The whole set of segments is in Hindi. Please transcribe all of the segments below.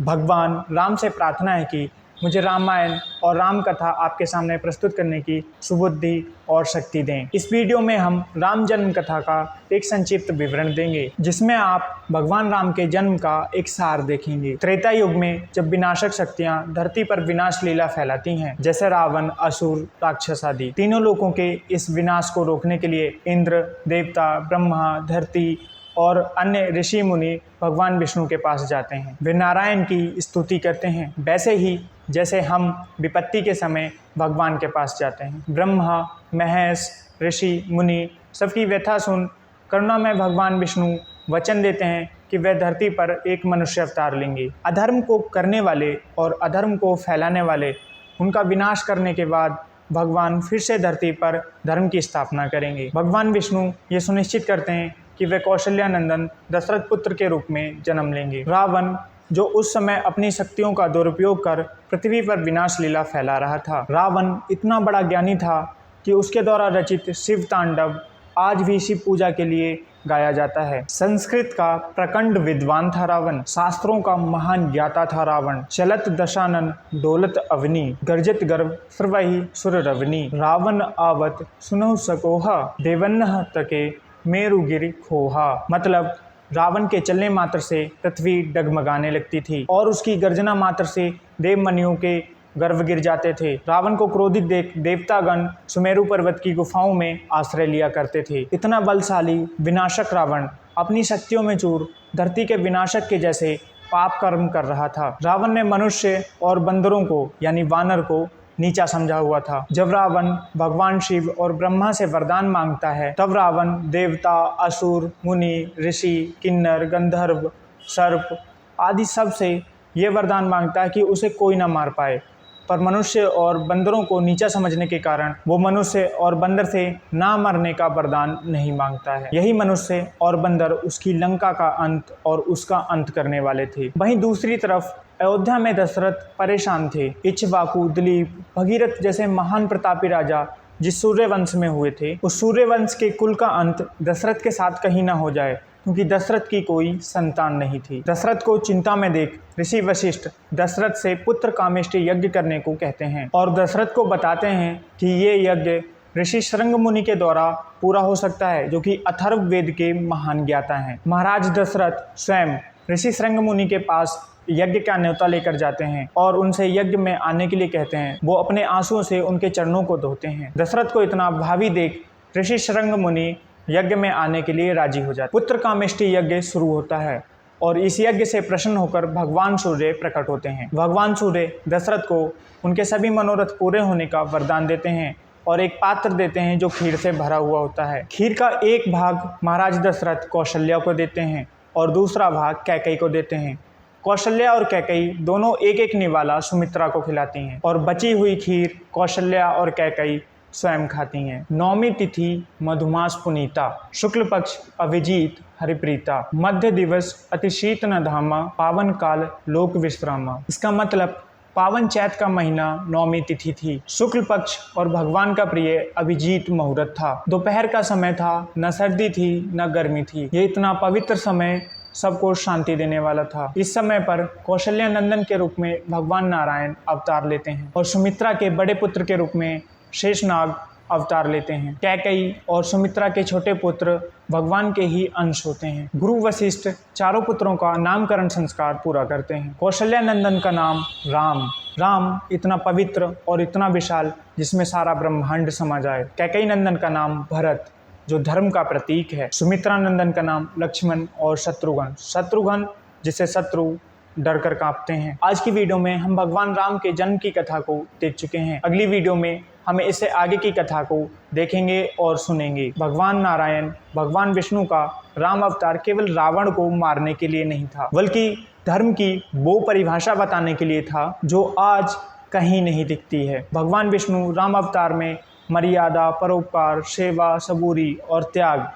भगवान राम से प्रार्थना है कि मुझे रामायण और राम कथा आपके सामने प्रस्तुत करने की सुबुद्धि और शक्ति दें। इस वीडियो में हम राम जन्म कथा का एक संक्षिप्त विवरण देंगे, जिसमें आप भगवान राम के जन्म का एक सार देखेंगे। त्रेता युग में जब विनाशक शक्तियां धरती पर विनाश लीला फैलाती हैं, जैसे रावण, असुर, राक्षस आदि, तीनों लोगों के इस विनाश को रोकने के लिए इंद्र, देवता, ब्रह्मा, धरती और अन्य ऋषि मुनि भगवान विष्णु के पास जाते हैं। वे नारायण की स्तुति करते हैं, वैसे ही जैसे हम विपत्ति के समय भगवान के पास जाते हैं। ब्रह्मा, महेश, ऋषि मुनि सबकी व्यथा सुन करुणा में भगवान विष्णु वचन देते हैं कि वे धरती पर एक मनुष्य अवतार लेंगे। अधर्म को करने वाले और अधर्म को फैलाने वाले, उनका विनाश करने के बाद भगवान फिर से धरती पर धर्म की स्थापना करेंगे। भगवान विष्णु ये सुनिश्चित करते हैं कि वे कौशल्यानंदन दशरथ पुत्र के रूप में जन्म लेंगे। रावण, जो उस समय अपनी शक्तियों का दुरुपयोग कर पृथ्वी पर विनाश लीला फैला रहा था। रावण इतना बड़ा ज्ञानी था कि उसके द्वारा रचित शिव तांडव आज भी शिव पूजा के लिए गाया जाता है। संस्कृत का प्रखंड विद्वान था रावण, शास्त्रों का महान ज्ञाता था रावण। चलत दशानन डोलत अवनी, गर्जत गर्भ सर्वहि सुर रवनी। रावण आवत सुनहु सकोहा, देवन्नह तके मेरुगिरि खोहा। मतलब रावण के चलने मात्र से पृथ्वी डगमगाने लगती थी और उसकी गर्जना मात्र से देवमनियों के गर्भ गिर जाते थे। रावण को क्रोधित देख देवतागण सुमेरु पर्वत की गुफाओं में आश्रय लिया करते थे। इतना बलशाली विनाशक रावण अपनी शक्तियों में चूर धरती के विनाशक के जैसे पाप कर्म कर रहा था। रावण ने मनुष्य और बंदरों को यानी वानर को नीचा समझा हुआ था। जब रावण भगवान शिव और ब्रह्मा से वरदान मांगता है, तब रावण देवता, असुर, मुनि, ऋषि, किन्नर, गंधर्व, सर्प आदि सब से ये वरदान मांगता है कि उसे कोई ना मार पाए। पर मनुष्य और बंदरों को नीचा समझने के कारण वो मनुष्य और बंदर से ना मरने का वरदान नहीं मांगता है। यही मनुष्य और बंदर उसकी लंका का अंत और उसका अंत करने वाले थे। वहीं दूसरी तरफ अयोध्या में दशरथ परेशान थे। इक्ष्वाकु, दिलीप, भगीरथ जैसे महान प्रतापी राजा जिस सूर्यवंश में हुए थे, उस सूर्यवंश के कुल का अंत दशरथ के साथ कहीं ना हो जाए, क्योंकि दशरथ की कोई संतान नहीं थी। दशरथ को चिंता में देख ऋषि वशिष्ठ दशरथ से पुत्र कामेष्टि यज्ञ करने को कहते हैं और दशरथ को बताते हैं कि ये यज्ञ ऋषि शृंग मुनि के द्वारा पूरा हो सकता है, जो कि अथर्व वेद के महान ज्ञाता हैं। महाराज दशरथ स्वयं ऋषि शृंग मुनि के पास यज्ञ का न्योता लेकर जाते हैं और उनसे यज्ञ में आने के लिए कहते हैं। वो अपने आंसुओं से उनके चरणों को धोते हैं। दशरथ को इतना भावी देख ऋषि शृंग मुनि यज्ञ में आने के लिए राजी हो जाते। पुत्र कामेष्टि यज्ञ शुरू होता है और इस यज्ञ से प्रसन्न होकर भगवान सूर्य प्रकट होते हैं। भगवान सूर्य दशरथ को उनके सभी मनोरथ पूरे होने का वरदान देते हैं और एक पात्र देते हैं जो खीर से भरा हुआ होता है। खीर का एक भाग महाराज दशरथ कौशल्या को देते हैं और दूसरा भाग कैकेयी को देते हैं। कौशल्या और कैकेयी दोनों एक एक निवाला सुमित्रा को खिलाती हैं और बची हुई खीर कौशल्या और कैकेयी स्वयं खाती हैं। नौमी तिथि मधुमास पुनीता, शुक्ल पक्ष अभिजीत हरिप्रीता, मध्य दिवस अतिशीत न धामा, पावन काल लोक विश्रामा। इसका मतलब पावन चैत का महीना नौमी तिथि थी, शुक्ल पक्ष और भगवान का प्रिय अभिजीत मुहूर्त था। दोपहर का समय था, न सर्दी थी न गर्मी थी। ये इतना पवित्र समय सबको शांति देने वाला था। इस समय पर कौशल्या नंदन के रूप में भगवान नारायण अवतार लेते हैं और सुमित्रा के बड़े पुत्र के रूप में शेषनाग अवतार लेते हैं। कैकेयी और सुमित्रा के छोटे पुत्र भगवान के ही अंश होते हैं। गुरु वशिष्ठ चारों पुत्रों का नामकरण संस्कार पूरा करते हैं। कौशल्या नंदन का नाम राम। राम इतना पवित्र और इतना विशाल जिसमें सारा ब्रह्मांड समा जाए। कैकेयी नंदन का नाम भरत, जो धर्म का प्रतीक है। सुमित्रा नंदन का नाम लक्ष्मण और शत्रुघ्न। शत्रुघ्न जिसे शत्रु डर कर कांपते हैं। आज की वीडियो में हम भगवान राम के जन्म की कथा को देख चुके हैं। अगली वीडियो में हम इससे आगे की कथा को देखेंगे और सुनेंगे। भगवान नारायण, भगवान विष्णु का राम अवतार केवल रावण को मारने के लिए नहीं था, बल्कि धर्म की वो परिभाषा बताने के लिए था जो आज कहीं नहीं दिखती है। भगवान विष्णु राम अवतार में मर्यादा, परोपकार, सेवा, सबूरी और त्याग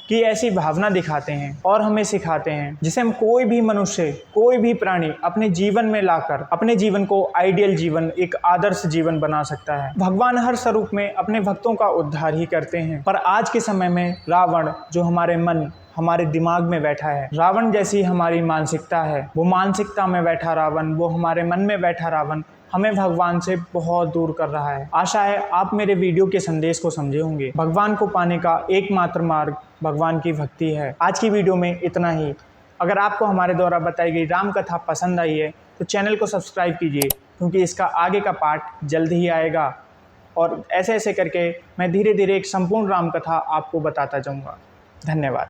की ऐसी भावना दिखाते हैं और हमें सिखाते हैं जिसे हम कोई भी मनुष्य, कोई भी प्राणी अपने जीवन में लाकर अपने जीवन को आइडियल जीवन, एक आदर्श जीवन बना सकता है। भगवान हर स्वरूप में अपने भक्तों का उद्धार ही करते हैं, पर आज के समय में रावण जो हमारे मन, हमारे दिमाग में बैठा है, रावण जैसी हमारी मानसिकता है, वो मानसिकता में बैठा रावण, वो हमारे मन में बैठा रावण हमें भगवान से बहुत दूर कर रहा है। आशा है आप मेरे वीडियो के संदेश को समझे होंगे। भगवान को पाने का एकमात्र मार्ग भगवान की भक्ति है। आज की वीडियो में इतना ही। अगर आपको हमारे द्वारा बताई गई राम कथा पसंद आई है तो चैनल को सब्सक्राइब कीजिए, क्योंकि इसका आगे का पार्ट जल्द ही आएगा और ऐसे ऐसे करके मैं धीरे धीरे एक संपूर्ण राम कथा आपको बताता जाऊँगा। धन्यवाद।